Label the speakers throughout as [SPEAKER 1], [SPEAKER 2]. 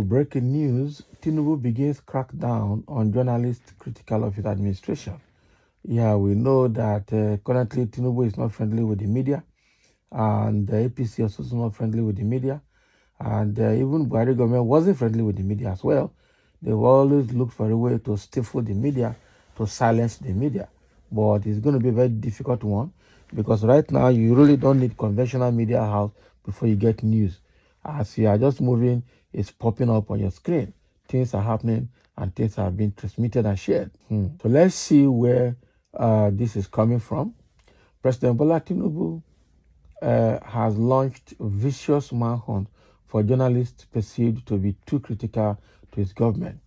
[SPEAKER 1] breaking news, Tinubu begins crackdown on journalists critical of his administration. Yeah, we know that currently Tinubu is not friendly with the media, and the APC also is not friendly with the media, and even Buhari government wasn't friendly with the media as well. They always look for a way to stifle the media, to silence the media. But it's going to be a very difficult one because right now you really don't need conventional media house before you get news. As you are just moving, it's popping up on your screen. Things are happening and things are being transmitted and shared. So let's see where this is coming from. President Bola Tinubu has launched vicious manhunt for journalists perceived to be too critical to his government.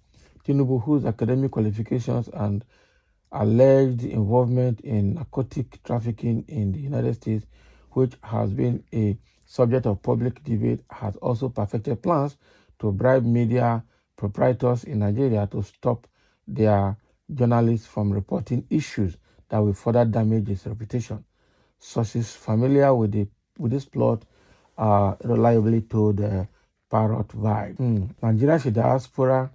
[SPEAKER 1] Tinubu, whose academic qualifications and alleged involvement in narcotic trafficking in the United States, which has been a subject of public debate, has also perfected plans to bribe media proprietors in Nigeria to stop their journalists from reporting issues that will further damage his reputation. Sources familiar with this plot reliably told the Parrot Vibe. Nigeria's diaspora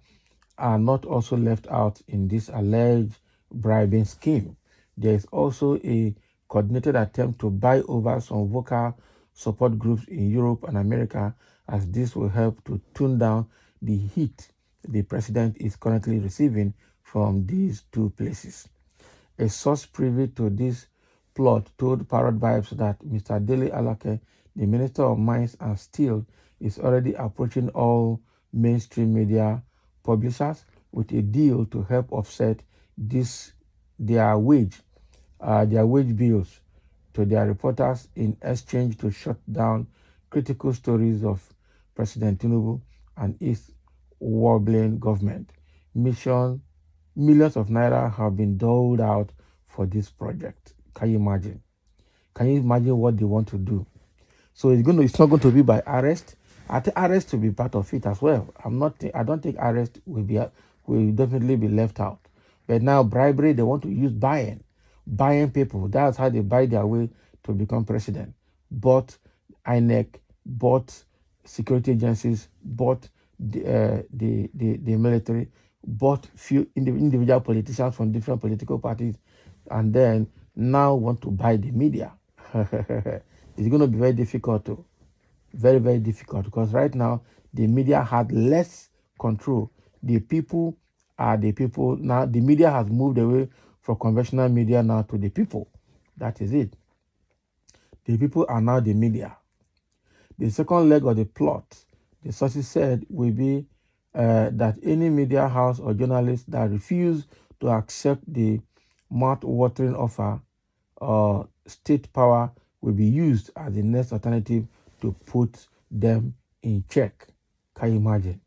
[SPEAKER 1] are not also left out in this alleged bribing scheme. There is also a coordinated attempt to buy over some vocal support groups in Europe and America, as this will help to tone down the heat the president is currently receiving from these two places. A source privy to this plot told Parrot Vibes that Mr. Dele Alake, the Minister of Mines and Steel, is already approaching all mainstream media publishers with a deal to help offset their wage bills to their reporters in exchange to shut down critical stories of President Tinubu and his wobbling government. Millions of naira have been doled out for this project. Can you imagine? Can you imagine what they want to do? So it's not going to be by arrest. I think arrest will be part of it as well. I don't think arrest will definitely be left out. But now bribery, they want to use buying people. That's how they buy their way to become president. Bought INEC, bought security agencies, bought the military, bought few individual politicians from different political parties, and then now want to buy the media. It's going to be very difficult too. Very, very difficult, because right now the media had less control. The people are the people. Now the media has moved away from conventional media now to the people. That is it. The people are now the media. The second leg of the plot, the sources said, will be that any media house or journalist that refuse to accept the mouth-watering offer or state power will be used as the next alternative to put them in check. Can you imagine?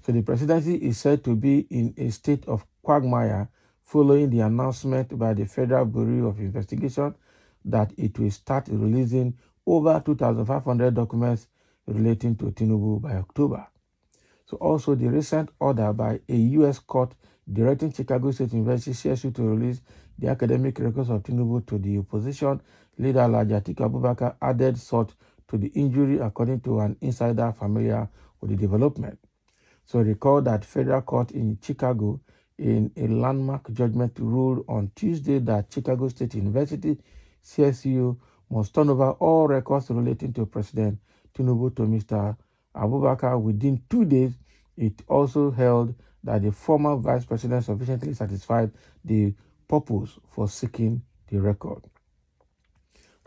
[SPEAKER 1] So the presidency is said to be in a state of quagmire following the announcement by the Federal Bureau of Investigation that it will start releasing over 2,500 documents relating to Tinubu by October. So also the recent order by a U.S. court directing Chicago State University CSU to release the academic records of Tinubu to the opposition leader Alhaji Atiku Abubakar added salt to the injury, according to an insider familiar with the development. So recall that federal court in Chicago, in a landmark judgment, ruled on Tuesday that Chicago State University CSU must turn over all records relating to President Tinubu to Mr. Abubakar within 2 days. It also held that the former vice president sufficiently satisfied the purpose for seeking the record.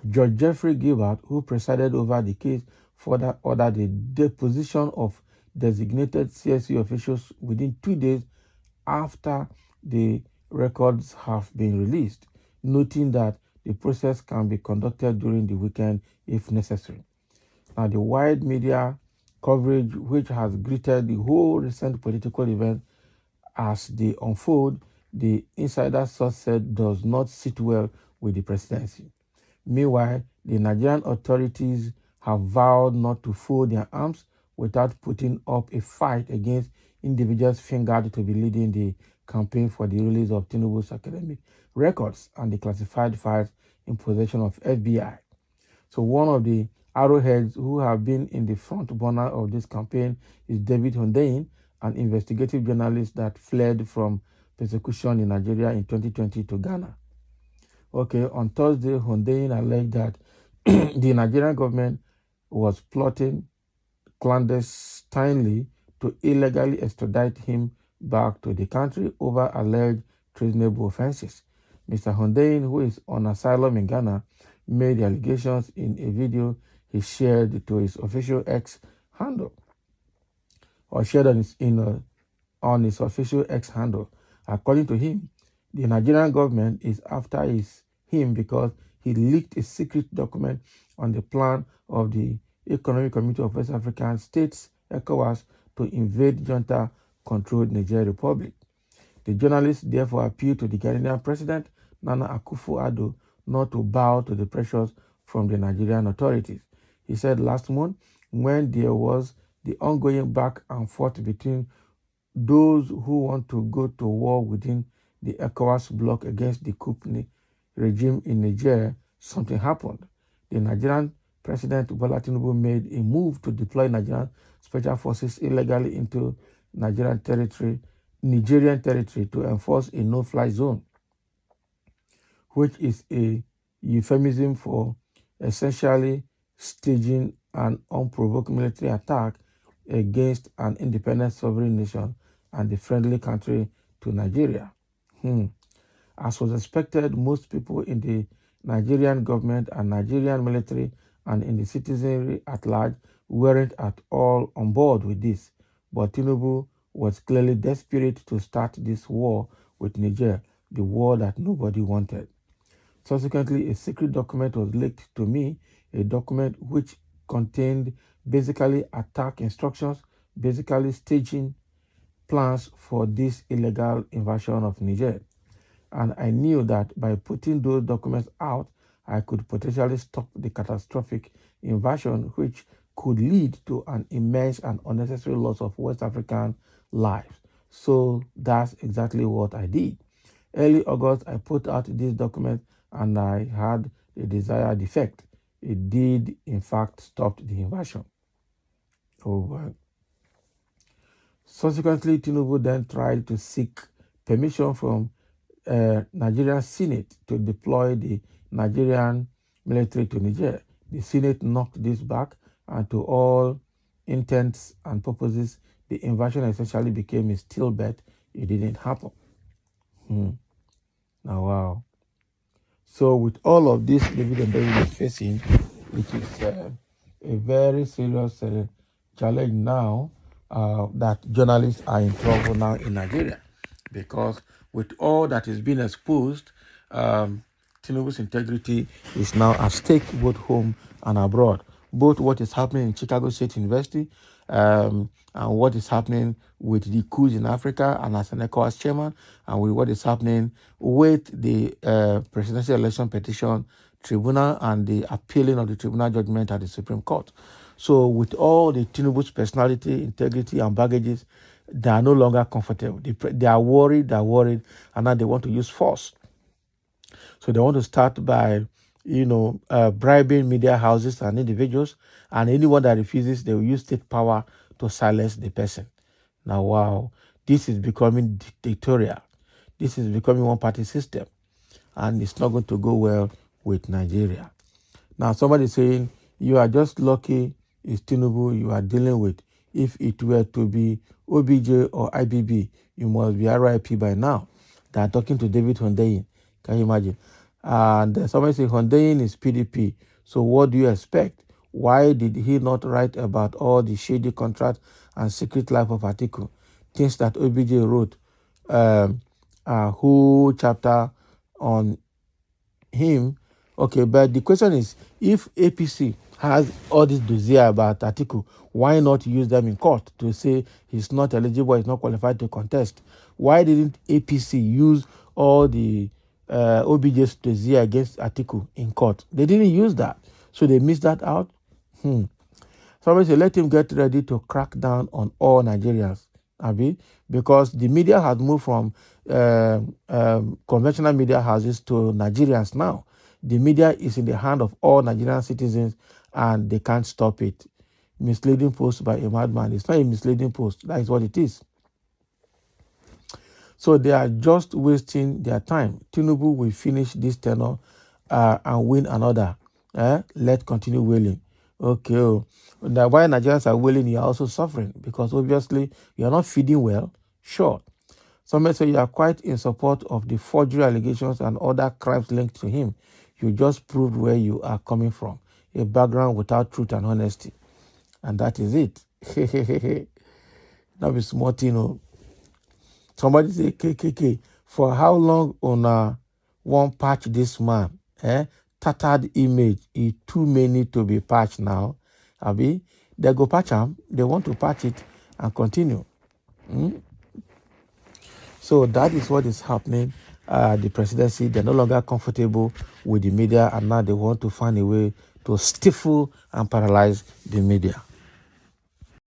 [SPEAKER 1] Judge Jeffrey Gilbert, who presided over the case, further ordered the deposition of designated CSU officials within 2 days after the records have been released, noting that the process can be conducted during the weekend if necessary. Now, the wide media coverage, which has greeted the whole recent political event as they unfold, the insider source said does not sit well with the presidency. Meanwhile, the Nigerian authorities have vowed not to fold their arms without putting up a fight against individuals fingered to be leading the campaign for the release of Tinubu's academic records and the classified files in possession of FBI. So one of the Arrowheads who have been in the front burner of this campaign is David Hundeyin, an investigative journalist that fled from persecution in Nigeria in 2020 to Ghana. Okay, on Thursday, Hundeyin alleged that the Nigerian government was plotting clandestinely to illegally extradite him back to the country over alleged treasonable offenses. Mr. Hundeyin, who is on asylum in Ghana, made the allegations in a video he shared to his official X handle, or shared on his official X handle. According to him, the Nigerian government is after him because he leaked a secret document on the plan of the Economic Community of West African States, ECOWAS, to invade junta-controlled Niger Republic. The journalist therefore appealed to the Ghanaian president, Nana Akufo-Addo, not to bow to the pressures from the Nigerian authorities. He said last month, when there was the ongoing back and forth between those who want to go to war within the ECOWAS bloc against the coup regime in Niger, something happened. The Nigerian President Bola Tinubu made a move to deploy Nigerian special forces illegally into Nigerian territory to enforce a no-fly zone, which is a euphemism for essentially staging an unprovoked military attack against an independent sovereign nation and a friendly country to Nigeria. As was expected, most people in the Nigerian government and Nigerian military and in the citizenry at large weren't at all on board with this. But Tinubu was clearly desperate to start this war with Niger, the war that nobody wanted. Subsequently, a secret document was leaked to me, a document which contained basically attack instructions, basically staging plans for this illegal invasion of Niger. And I knew that by putting those documents out, I could potentially stop the catastrophic invasion, which could lead to an immense and unnecessary loss of West African lives. So that's exactly what I did. Early August, I put out this document and I had the desired effect. It did, in fact, stop the invasion. Subsequently, Tinubu then tried to seek permission from Nigerian Senate to deploy the Nigerian military to Niger. The Senate knocked this back, and to all intents and purposes, the invasion essentially became a still bet. It didn't happen. Now, wow. So with all of this, David Hundeyin is facing, which is a very serious challenge now, that journalists are in trouble now in Nigeria, because with all that is being exposed, Tinubu's integrity is now at stake both home and abroad. Both what is happening in Chicago State University and what is happening with the coups in Africa and as an ECOWAS chairman, and with what is happening with the presidential election petition tribunal and the appealing of the tribunal judgment at the Supreme Court. So with all the Tinubu's personality, integrity, and baggages, they are no longer comfortable. They are worried, and now they want to use force. So they want to start by, bribing media houses and individuals, and anyone that refuses, they will use state power to silence the person. Now, wow, this is becoming dictatorial. This is becoming one-party system, and it's not going to go well with Nigeria. Now, somebody is saying, you are just lucky it's Tinubu you are dealing with. If it were to be OBJ or IBB, you must be RIP by now. They are talking to David Hundeyin. Can you imagine? And somebody say Hundeyin is PDP. So what do you expect? Why did he not write about all the shady contracts and secret life of Atiku? Things that OBJ wrote, a whole chapter on him. Okay, but the question is, if APC has all this dossier about Atiku, why not use them in court to say he's not eligible, he's not qualified to contest? Why didn't APC use all the OBJ's dossier against Atiku in court? They didn't use that, so they missed that out. Somebody say, let him get ready to crack down on all Nigerians, Abi, because the media has moved from conventional media houses to Nigerians now. The media is in the hand of all Nigerian citizens, and they can't stop it. Misleading post by a madman. It's not a misleading post. That is what it is. So they are just wasting their time. Tinubu will finish this tenure and win another. Let's continue wailing. Okay. Now, while Nigerians are wailing, you are also suffering because obviously you are not feeding well. Sure. Some may say you are quite in support of the forgery allegations and other crimes linked to him. You just proved where you are coming from. A background without truth and honesty. And that is it. That is small thing. Somebody say, KKK, for how long on one patch this man? Tattered image is too many to be patched now. Abi, they go patch them. They want to patch it and continue. So that is what is happening. The presidency, they're no longer comfortable with the media, and now they want to find a way to stifle and paralyze the media.